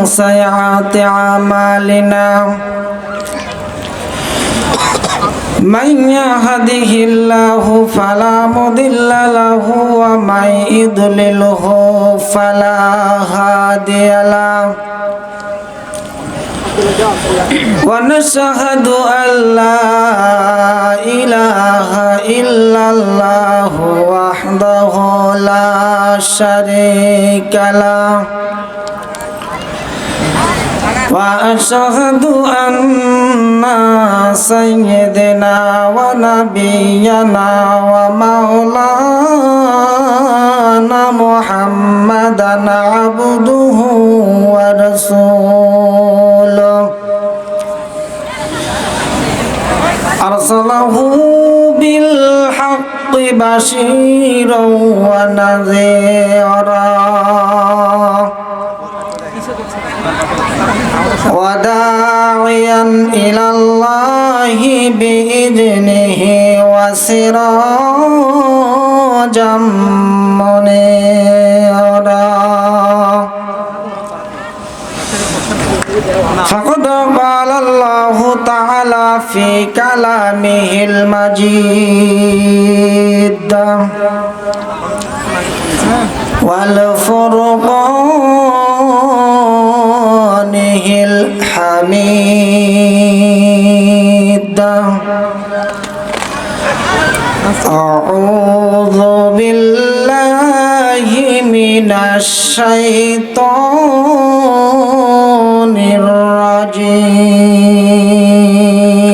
سيئات أعمالنا من يهده الله فلا مضل له ومن يضلله فلا هادي له ونشهد أن لا إله إلا الله وحده لا شريك له وأشهد أن سيدنا ونبينا ومولانا محمدا عبده ورسوله أرسله بالحق بشيرا ونذيرا وداعيا إلى الله بإذنه وسراجا منيرا فقد قال الله تعالى في كلامه المجيد والفرقانه الحميد أعوذ بالله من الشيطان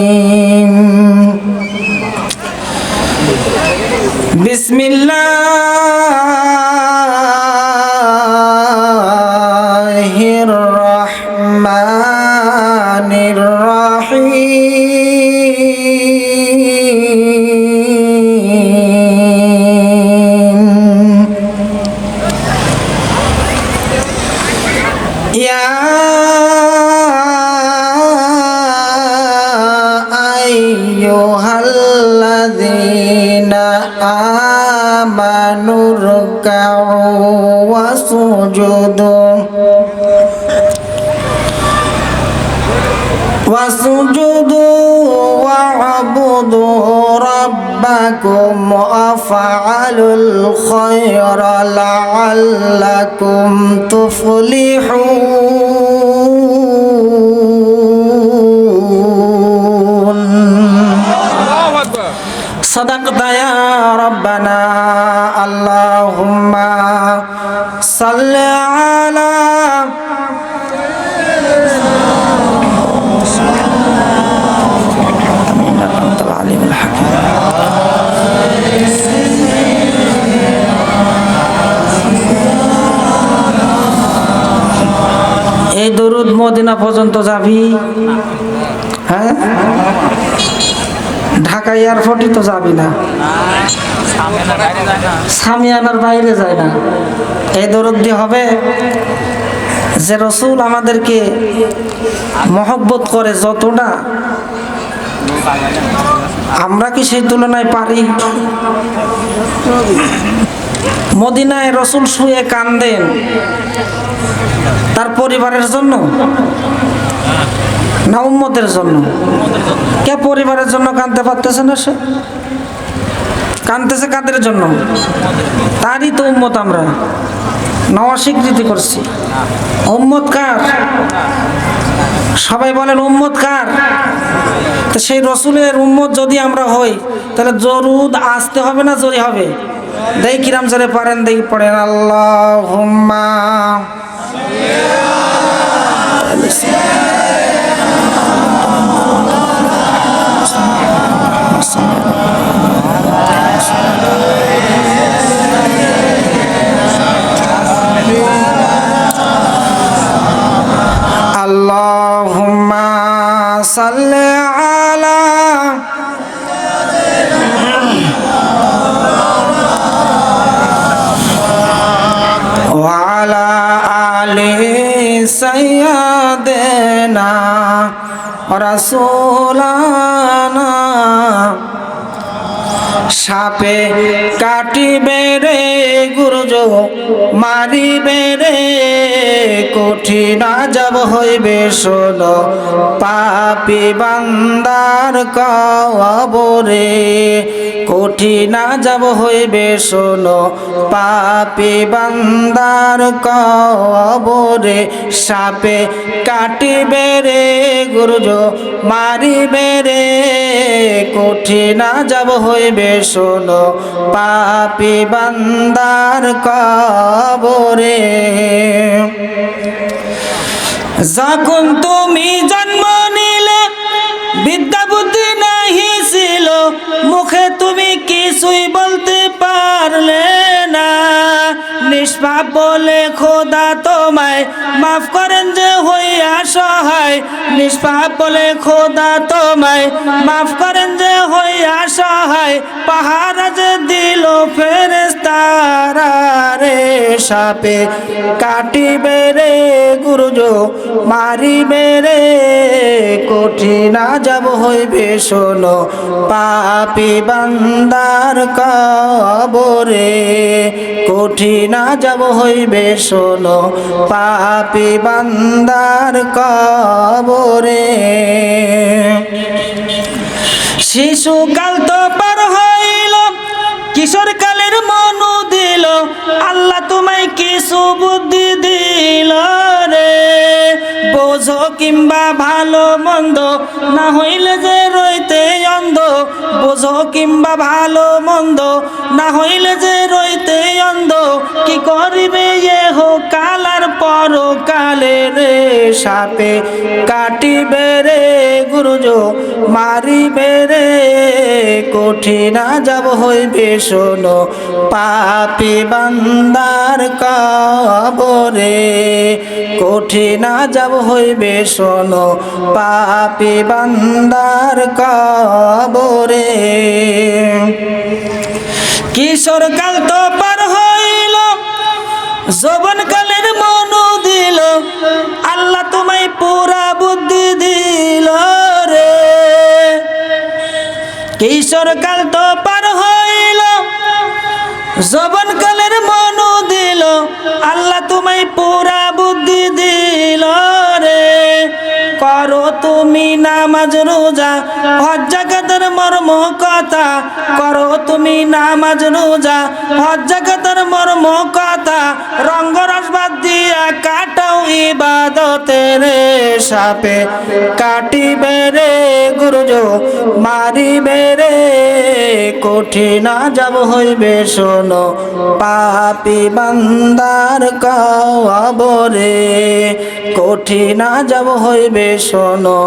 الرجيم بسم الله الرحمن الرحيم يا أيها الذين آمنوا اركعوا واسجدوا واعبدوا ربكم وافعلوا الخير لعلكم تفلحون صدقت يا ربنا اللهم صل على أنت العليم الحكيم এই দরুদ মদিনা পর্যন্ত যাবি হ্যাঁ ঢাকা এয়ারপোর্টই তো যাবি না সামিয়ানার বাইরে যায় না এই দরুদ দিয়ে হবে যে রসুল আমাদেরকে মহব্বত করে যতটা আমরা কি সেই তুলনায় পারি মদিনায় রসুল শুয়ে কান্দেন তার পরিবারের জন্য না উম্মতের জন্য কে পরিবারের জন্য কাঁদতে পারতেছে না সে কাঁদতেছে কাদের জন্য তারই তো উম্মত আমরা না অস্বীকৃতি করছি উম্মত কার সবাই বলেন উম্মত কার তো সেই রসুলের উম্মত যদি আমরা হই তাহলে দরুদ আসতে হবে না জোরে হবে দেই কিরাম জোরে পারেন দেই পড়েন আল্লাহুম্মা Allahumma salli ala wa ala ali sayyidina rasulana সাপে কাটিবে রে গুরুজ মারিবে রে কঠিন আযাব হইবে শোনো পাপী বান্দার কবরে কঠিন আযাব হইবে শোনো পাপী বান্দার কবরে সাপে কাটিবে রে গুরুজ মারিবে রে কঠিন আযাব হইবে শোনো পাপী বান্দার কবরে যখন তুমি জন্ম নিলে বিদ্যা বুদ্ধি নাহি ছিল মুখে তুমি কিছুই বলতে পারলে না নিষ্পাপ বলে খোদা তোমায় মাফ করেন যে হইয়া সহায় নিষ্পাপ বলে খোদা তোমায় মাফ করেন যে হইয়া সহায় পাহারা যে দিল ফেরেশতারা রে সাপে কাটিবে রে গুরুজ মারিবে রে কঠিন আযাব হইবে শোনো পাপী বান্দার কবরে কঠিন আযাব হইবে শোনো পাপী বান্দার কবরে শিশুকাল তো পার হইল কিশোর কালের মনু দিল আল্লাহ তোমায় কিছু বুদ্ধি দিল রে বোঝো কিংবা ভালো মন্দ না হইলে যে রইতে অন্ধ বোঝো কিংবা ভালো মন্দ না হইলে যে রইতে অন্ধ কি করিবে এহো কালার পরকালে রে সাপে কাটিবে রে গুরুজ মারিবে রে কঠিন আযাব হইবে শোনো পাপী বান্দার কবরে কঠিন আযাব হইবে শোনো পাপী বান্দার কবরে কিশোর কাল তো পার হইল যৌবন কালের মনু দিল আল্লাহ তোমায় পুরা বুদ্ধি দিল রে কিশোর কাল তো পার হইল যৌবন কালের মনু দিল আল্লাহ তোমায় পুরা বুদ্ধি দিল রে করো তুমি নামাজ রোজা হজ যাকাতের মর্ম কথা করো তুমি নামাজ রোজা হজ যাকাতের মর্ম কথা রঙ্গ রস বাদ দিয়া কাটাও ইবাদতে রে সাপে কাটিবে রে গুরুজ মারিবে রে কঠিন আযাব হইবে শোনো পাপী বান্দার কবরে কঠিন আযাব হইবে শোনো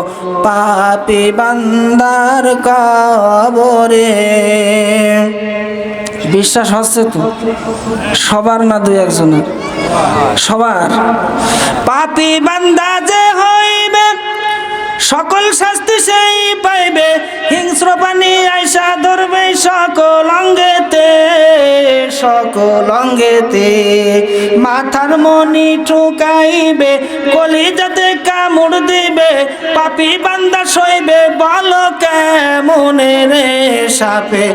পাপী বান্দার কবরে বিশ্বাস হচ্ছে তো সবার না দুই একজনের সবার পাপী বান্দা যে হইবে সকল শাস্তি সেই পাইবে হিংস্র পানি আইসা ধরবে সকল অঙ্গেতে মাথার মনি ঠুকাইবে কলিজাতে কামড় দিবে পাপী বান্দা সইবে বলো কেমনে রে সাপে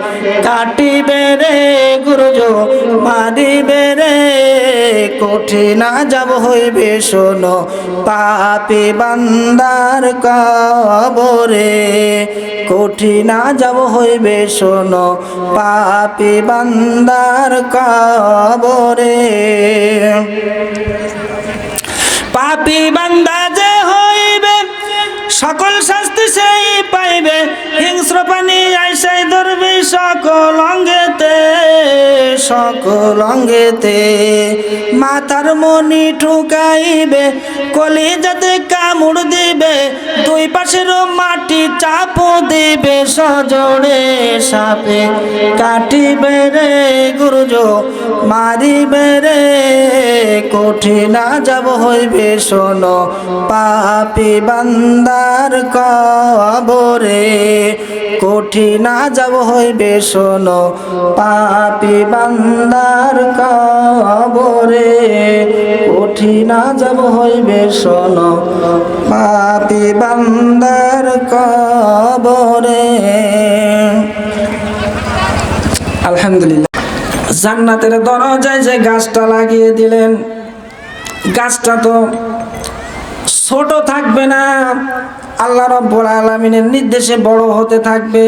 কাটিবে রে গুরুজ মারিবে রে কঠিন আযাব হইবে শোনো পাপী বান্দার কবরে কঠিন আযাব হইবে শোনো পাপী বান্দার কবরে পাপী বান্দা যে হইবে সকল শাস্তি সেই পাইবে হিংস্র পানি আইসাই ধরবে সকল অঙ্গেতে মাথার মনি ঠুকাইবে কলিজাতে কামড় দিবে দুই পাশের মাটি চাপ দিবে সজোড়ে সাপে কাটিবে রে গুরুজ মারিবে রে কঠিন আযাব হইবে শোনো পাপী বান্দার কবরে কঠিন আযাব হইবে শোনো পাপী বান্দার কবরে কঠিন আযাব হইবে শোনো পাপী বান্দার। 嗯。 বান্দার কবরে। কঠিন আযাব হইবে শোনো পাপী বান্দার কবরে কঠিন আযাব হইবে শোনো পাপী বান্দার কবরে কঠিন আযাব হইবে শোনো পাপী বান্দার কবরে কঠিন আযাব হইবে শোনো পাপী বান্দার কবরে কঠিন আযাব হইবে শোনো পাপী বান্দার কবরে আলহামদুলিল্লাহ। জান্নাতের দরজায় যে গাছটা লাগিয়ে দিলেন, গাছটা তো ছোট থাকবে না, আল্লাহ রাব্বুল আলামিনের নির্দেশে বড় হতে থাকবে।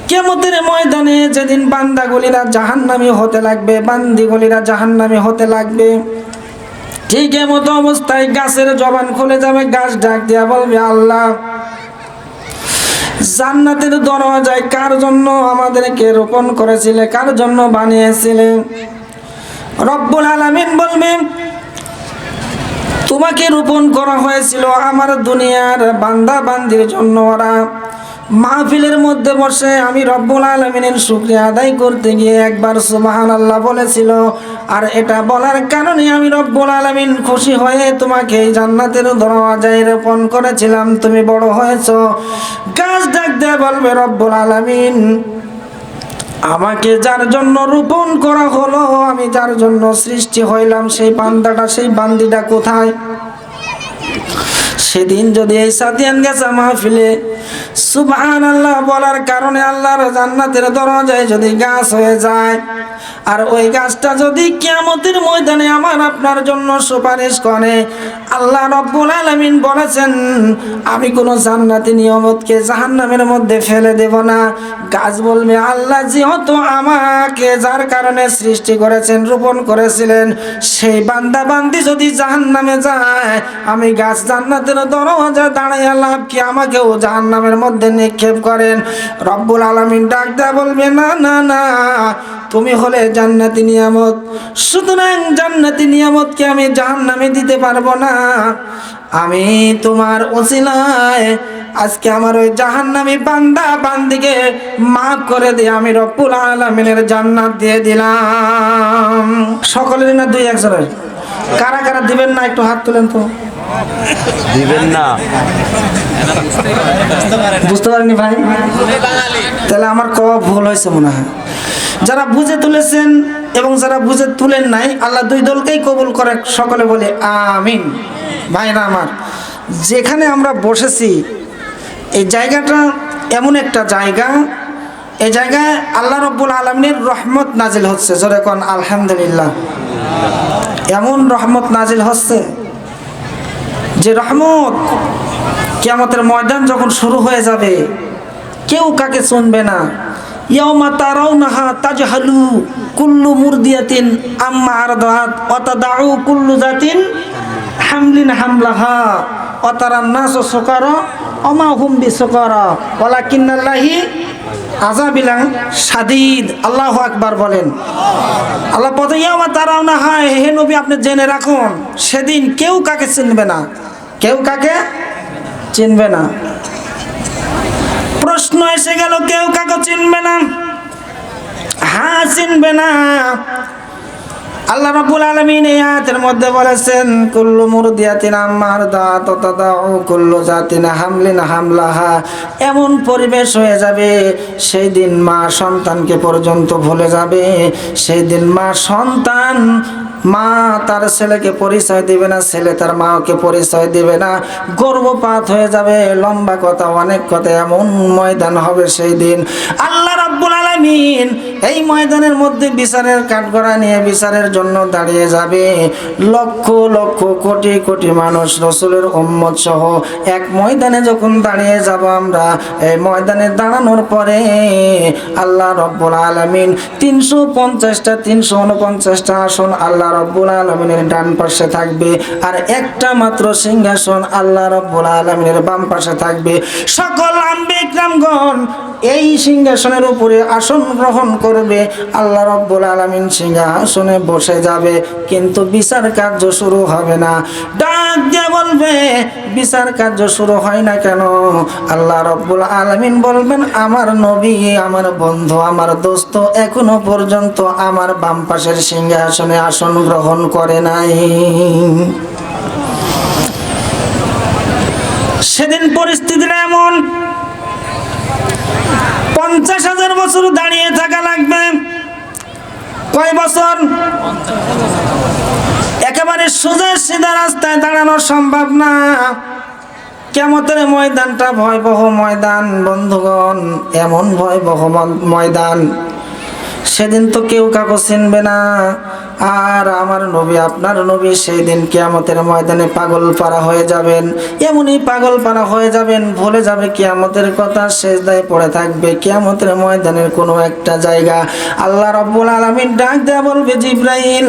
কিয়ামতের ময়দানে যেদিন বান্দাগুলিরা জাহান্নামী হতে লাগবে, বান্দিগুলিরা জাহান্নামী হতে লাগবে, ঠিক এমতো অবস্থায় গাছের জবান খুলে যাবে। গাছ ডাক দিয়া বলবে, আল্লাহ, জান্নাতের দরজায় কার জন্য আমাদেরকে রোপণ করেছিলে, কার জন্য বানিয়েছিলে? রব্বুল আলামিন বলবেন, তোমাকে রোপণ করা হয়েছিল আমার দুনিয়ার বান্দা বান্দির জন্য। ওরা মাহফিলের মধ্যে বসে আমি রব্বুল আলামিনের শুকরিয়া আদায় করতে গিয়ে একবার সুবহানাল্লাহ বলেছিল, আর এটা বলার কারণে আমি রব্বুল আলামিন খুশি হয়ে তোমাকে এই জান্নাতের দরজায় রোপণ করেছিলাম, তুমি বড় হয়েছো। গাছ ডাক দিয়ে বলবে, রব্বুল আলামিন, আমাকে যার জন্য রোপণ করা হলো, আমি যার জন্য সৃষ্টি হইলাম, সেই বান্দাটা, সেই বান্দিটা কোথায়? সেদিন যদি এই সাদিয়ান গাছা মাহফিলে সুবহানাল্লাহ বলার কারণে আল্লাহর জান্নাতের দরজায় যদি গাছ হয়ে যায়, আর ওই গাছটা যদি কিয়ামতের ময়দানে আমার আপনার জন্য সুপারিশ করে, আল্লাহ রাব্বুল আলামিন বলেছেন, আমি কোন জান্নাতি নিয়ামতকে জাহান্নামের মধ্যে ফেলে দেব না। গাছ বলবে, আল্লাহ যেহেতু আমাকে যার কারণে সৃষ্টি করেছেন, রোপণ করেছিলেন, সেই বান্দা বান্দি যদি জাহান্নামে যায়, আমি গাছ জান্নাতের দরজায় দাঁড়াইয়া লাভ কি? আমাকেও জাহান্নামের মধ্যে নিক্ষেপ করেন। রব্বুল আলামিন ডাক দেয়া বলবে, না না না, তুমি হলে জান্নাতি নিয়ামত, সুতরাং জান্নাতি নিয়ামতকে আমি জাহান্নামে দিতে পারবো না। আমি তোমার ওসিলায় আজকে আমার ওই জাহান্নামী বান্দা বান্দিকে মাফ করে দিয়ে আমি রব্বুল আলামিনের জান্নাত দিয়ে দিলাম। সকলের না দুই একজনের? কারা কারা দিবেন না একটু হাত তুলেন তো। দিবেন না? বুঝতে পারেনি ভাই? তাহলে আমার কওয়া ভুল হয়েছে মনে হয়। যারা বুঝে তুলেছেন এবং যারা বুঝে তুলেন নাই, আল্লাহ দুই দলকেই কবুল করে। সকলে বলে আমিন। ভাইরা আমার, যেখানে আমরা বসেছি এই জায়গাটা এমন একটা জায়গা, এই জায়গায় আল্লাহ রাব্বুল আলামিনের রহমত নাজিল হচ্ছে। জোরে কোন আলহামদুলিল্লাহ। এমন রহমত নাজিল হচ্ছে যে রহমত কিয়ামতের ময়দান যখন শুরু হয়ে যাবে, কেউ কাকে শুনবে না। ইয়াউমা তারাউনাহা তাজহালু কুল্লু মুরদিয়াতিন আম্মা আরদাত ওয়া তাদাউ কুল্লু জাতিন হামলিন হামলাহা ওয়া তারান নাসু সুকারা ওয়া মা হুম বিসুকারা ওয়ালাকিন্নাল্লাহি আযাবিলান শাদীদ। আল্লাহু আকবার বলেন। আল্লাহ বলেন, ইয়াউমা তারাউনাহা, হে নবী আপনি জেনে রাখুন, সেদিন কেউ কাকে চিনবে না, কেউ কাকে চিনবে না। প্রশ্ন এসে গেল, কেউ কাকে চিনবে না? হ্যাঁ, চিনবে না। আল্লাহ রাব্বুল আলামিন এই আয়াতের মধ্যে বলেছেন, কুল্লু মুরদিয়াতিন আম্মা আরদাত ওয়া তাদাউ কুল্লু জাতিন হামলিন হামলাহা। এমন পরিবেশ হয়ে যাবে, সেই দিন মা সন্তানকে পর্যন্ত ভুলে যাবে। সেই দিন মা তার ছেলেকে পরিচয় দিবে না, ছেলে তার মাকে পরিচয় দিবে না। গর্ভপাত হয়ে যাবে। লম্বা কথা, অনেক কথা, এমন ময়দান হবে সেই দিন। আল্লাহ রাব্বুল আলামিন এই ময়দানের মধ্যে বিচারের কাঠগড়া নিয়ে বিচারের জন্য দাঁড়িয়ে যাবে। লক্ষ লক্ষ কোটি কোটি মানুষ রাসূলের উম্মত সহ এক ময়দানে যখন দাঁড়িয়ে যাব আমরা, এই ময়দানে দাঁড়ানোর পরে আল্লাহ রাব্বুল আলামিন 350টা 349টা আসন আল্লাহ রাব্বুল আলামিনের ডান পাশে থাকবে, আর একটা মাত্র সিংহাসন আল্লাহ রাব্বুল আলামিনের বাম পাশে থাকবে। সকল আম্বিয়া ইকরামগণ এই সিংহাসনের উপরে আসন গ্রহণ করবে। আল্লাহ রাব্বুল আলামিন সিংহাসনে বসে যাবে, কিন্তু বিচার কার্য শুরু হবে না। ডাক দিয়ে বলবে, বিচার কার্য শুরু হয় না কেন? আল্লাহ রাব্বুল আলামিন বলবেন, আমার নবী, আমার বন্ধু, আমার দোস্ত এখনো পর্যন্ত আমার বাম পাশের সিংহাসনে আসন গ্রহণ করে নাই। সেদিন পরিস্থিতিটা এমন, 50,000 বছর দাঁড়িয়ে থাকা লাগবে। কয় বছর? একেবারে সোজা সিধা রাস্তায় দাঁড়ানো সম্ভব না। কিয়ামতের ময়দানটা ভয়াবহ ময়দান বন্ধুগণ, এমন ভয়াবহ ময়দান সেদিন তো কেউ কাউকে চিনবে না। আর আমার নবী আপনার নবী সেই দিন কিয়ামতের ময়দানে পাগল পারা হয়ে যাবেন, এমনই পাগল পারা হয়ে যাবেন, ভুলে যাবে কিয়ামতের কথা, সেজদায় পড়ে থাকবে কিয়ামতের ময়দানের কোনো একটা জায়গা। আল্লাহ রাব্বুল আলামিন ডাক দেয়া বলবে, জিবরাইল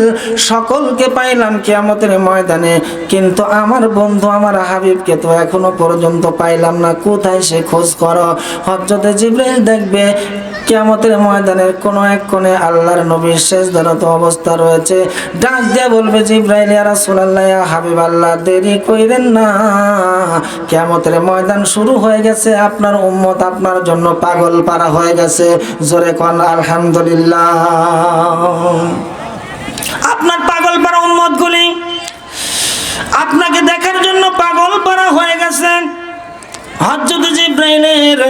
সকলকে পাইলাম কিয়ামতের ময়দানে, কিন্তু আমার বন্ধু আমার হাবিবকে তো এখনো পর্যন্ত পাইলাম না, কোথায় সে খোঁজ করো। হযরতে জিবরাইল দেখবে কিয়ামতের ময়দানের কোনো এক কোণে আল্লাহর নবীর সেজদারত অবস্থা রয়েছে। ডাক দিয়ে বলবে, জিবরাইল ইয়া রাসূলুল্লাহ ইয়া হাবিবাল্লাহ, দেরি কইরেন না, কিয়ামতের ময়দান শুরু হয়ে গেছে, আপনার উম্মত আপনার জন্য পাগল পারা হয়ে গেছে। জোরে কোন আলহামদুলিল্লাহ। আপনার পাগল পারা উম্মতগুলি আপনাকে দেখার জন্য পাগল পারা হয়ে গেছে। হযরত জিবরাইলের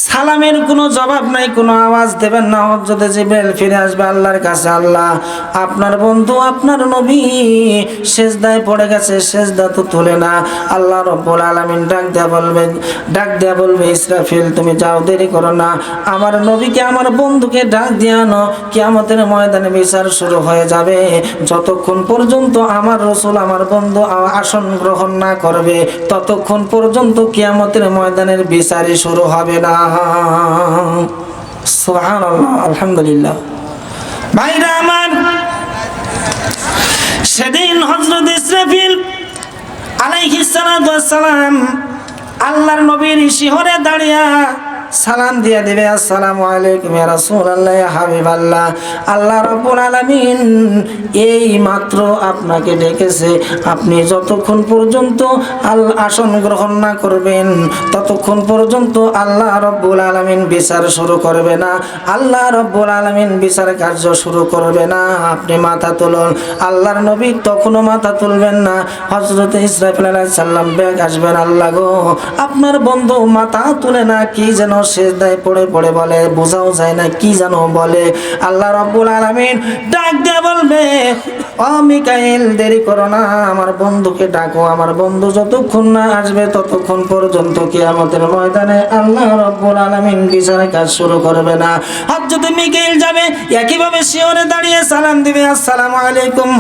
সালামের কোনো জবাব নাই, কোনো আওয়াজ দেবেন না। হযরত জিবরাইল ফিরে আসবে আল্লাহর কাছে, আল্লাহ আপনার বন্ধু আপনার নবী সেজদায় পড়ে গেছে, সেজদা তো তুলে না। আল্লাহ রাব্বুল আলামিন ডাক দেয়া বলবে, ইসরাফিল তুমি যাও, দেরি করো না, আমার নবীকে আমার বন্ধুকে ডাক দিয়ে আনো, কিয়ামতের ময়দানে বিচার শুরু হয়ে যাবে। যতক্ষণ পর্যন্ত আমার রাসূল আমার বন্ধু আসন গ্রহণ না করবে, ততক্ষণ পর্যন্ত কিয়ামতের ময়দানের বিচারই শুরু হবে না। সুবহানাল্লাহ, আলহামদুলিল্লাহ। ভাইরা আমার, সেদিন হযরত ইসরাফিল আলাইহিস সালাতু ওয়াস সালাম আল্লাহর নবীর শিহরে দাঁড়িয়ে সালাম দিয়ে দিবে, আসসালামু আলাইকুম ইয়া রাসূলুল্লাহ ইয়া হাবিবাল্লাহ, আল্লাহ রাব্বুল আলামিন এই মাত্র আপনাকে ডেকেছে, আপনি যতক্ষণ পর্যন্ত আসন গ্রহণ না করবেন ততক্ষণ পর্যন্ত আল্লাহ রাব্বুল আলামিন বিচার শুরু করবে না, আল্লাহ রাব্বুল আলামিন বিচার কার্য শুরু করবে না, আপনি মাথা তুলুন। আল্লাহর নবী তখনও মাথা তুলবেন না। হযরত ইসরাফিল আলাইহিস সালাম বেগ আসবেন, আল্লাহ গো আপনার বন্ধু মাথা তুলে না, কি যেন সেজদায় পড়ে পড়ে বলে, বোঝাও যায় না কি যেন বলে। আল্লাহ রাব্বুল আলামিন ডাক দিয়ে বলবে, ও মিকাইল দেরি করো না, আমার বন্ধুকে ডাকো, আমার বন্ধু যতক্ষণ না আসবে ততক্ষণ পর্যন্ত কিয়ামতের ময়দানে আল্লাহ রাব্বুল আলামিন বিচারের কাজ শুরু করবে না। হযরত মিকাইল যাবে, একইভাবে শিওরে দাঁড়িয়ে সালাম দিবে, আসসালামু আলাইকুম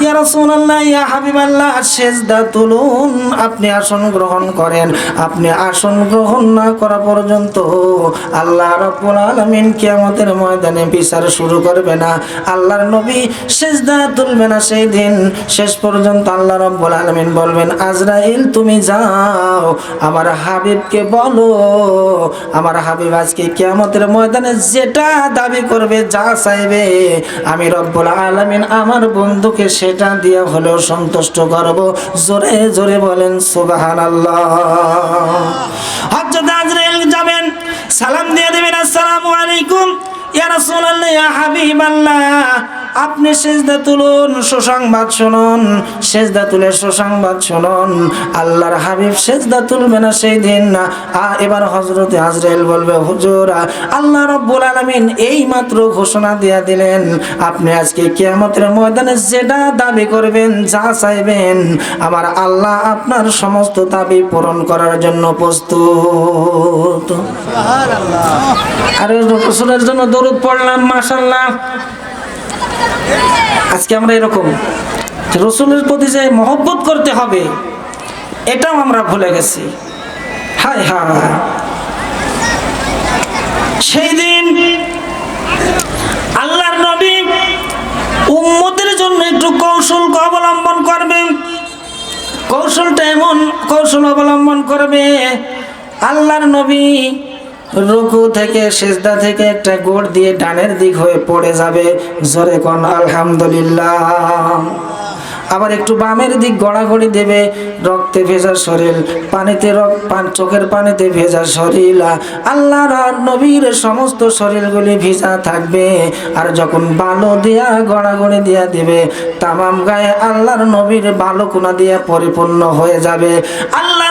ইয়া রাসূলুল্লাহ ইয়া হাবিবাল্লাহ, সেজদা তুলুন, আপনি আসন গ্রহণ করেন। আপনি আসন গ্রহণ না করা পর্যন্ত আল্লাহ রাব্বুল আলামিন কিয়ামতের ময়দানে বিচার শুরু করবে না, আল্লাহর নবী সেজদা তুলবে না। সেই দিন শেষ পর্যন্ত আল্লাহ রাব্বুল আলামিন বলবেন, আজরাইল তুমি যাও, আমার হাবিবকে বলো, আমার হাবিব আজকে কিয়ামতের ময়দানে যেটা দাবি করবে, যা চাইবে, আমি রব্বুল আলামিন আমার বন্ধুকে সেটা দিয়ে হলেও সন্তুষ্ট করব। জোরে জোরে বলেন সুবহানাল্লাহ। হযরত আজরাইল যাবেন, সালাম দিয়ে দেবেন, আসসালামু আলাইকুম ইয়া রাসূলুল্লাহ ইয়া হাবিবাল্লাহ, আপনি সেজদা তুলুন, সুসংবাদ শুনুন, সেজদা তুলে সুসংবাদ শুনুন, আল্লাহর হাবিব সেজদা তুলবে না সেই দিন। এবার হযরত আজরাইল বলবে, হুজুর আল্লাহ রাব্বুল আলামিন এই মাত্র ঘোষণা দিয়ে দিলেন, আপনি আজকে কিয়ামতের ময়দানে যেটা দাবি করবেন, যা চাইবেন, আমার আল্লাহ আপনার সমস্ত দাবি পূরণ করার জন্য প্রস্তুত। সুবহানাল্লাহ। আরে রাসূলের জন্য দরুদ পড়লাম, মাশাআল্লাহ। আজকে আমরা এরকম রাসূলের প্রতি যে মহব্বত করতে হবে, এটাও আমরা ভুলে গেছি। হায় হায়, সেই দিন আল্লাহর নবী উম্মতের জন্য একটু কৌশল অবলম্বন করবেন। কৌশলটা এমন কৌশল অবলম্বন করবে, আল্লাহর নবী রুকু থেকে সিজদা থেকে একটা গোড় দিয়ে ডানের দিক হয়ে পড়ে যাবে। জোরে কোন আলহামদুলিল্লাহ। আবার একটু বামের দিক গড়াগড়ি দেবে, রক্তে ভেজা শরীর, পানিতে চোখের পানিতে ভেজা শরীর, আল্লাহর নবীর সমস্ত শরীরগুলি ভিজা থাকবে। আর যখন বালু দিয়া গড়াগড়ি দিয়া দিবে, তামাম গায়ে আল্লাহর নবীর বালুকুনা দিয়া পরিপূর্ণ হয়ে যাবে। আল্লাহ